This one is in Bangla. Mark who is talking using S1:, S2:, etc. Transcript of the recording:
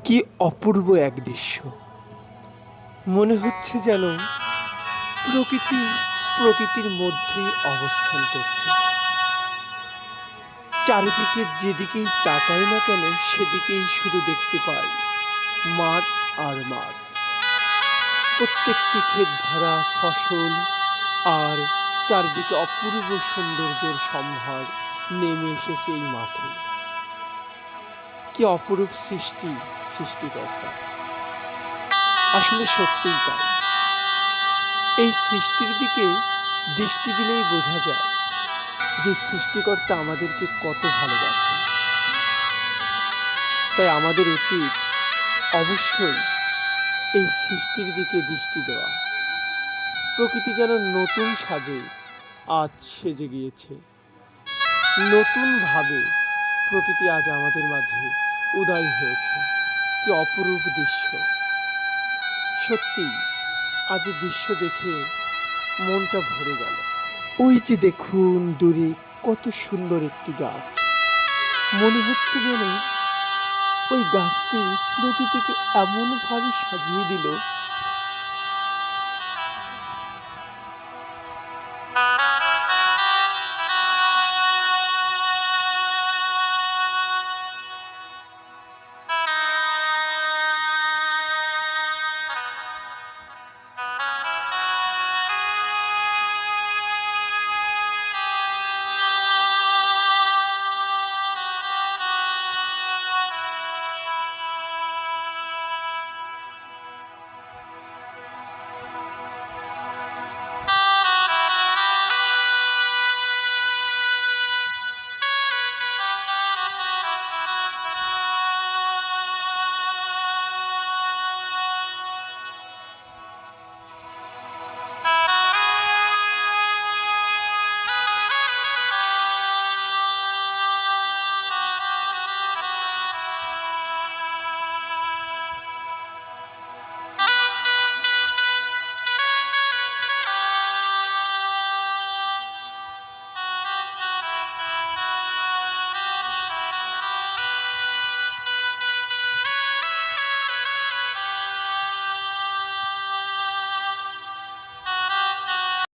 S1: কি অপূর্ব এক দৃশ্য! মনে হচ্ছে যেন প্রকৃতি প্রকৃতির মধ্যেই অবস্থান করছে। চারিদিকে যেদিকেই তাকাই না কেন সেদিকেই শুধু দেখতে পাই মাঠ আর মাঠ। প্রত্যেকটি ক্ষেত ভরা ফসল আর চারিদিকে অপূর্ব সৌন্দর্যের সম্ভার নেমে এসেছে এই মাঠে। কি অপরূপ সৃষ্টি সৃষ্টিকর্তা! আসলে সত্যিই তাই। এই সৃষ্টির দিকে দৃষ্টি দিলেই বোঝা যায় যে সৃষ্টিকর্তা আমাদেরকে কত ভালোবাসেন। তাই আমাদের উচিত অবশ্যই এই সৃষ্টির দিকে দৃষ্টি দেওয়া। প্রকৃতি যেন নতুন সাজে আজ সেজে গিয়েছে। নতুনভাবে প্রকৃতি আজ আমাদের মাঝে উদয় হয়েছে। কি অপরূপ দৃশ্য! সত্যি আজ এই দৃশ্য দেখে মনটা ভরে গেল। ওই যে দেখুন দূরে কত সুন্দর একটি গাছ। মনে হচ্ছে যেন ওই গাছটি প্রকৃতিকে এমনভাবে সাজিয়ে দিল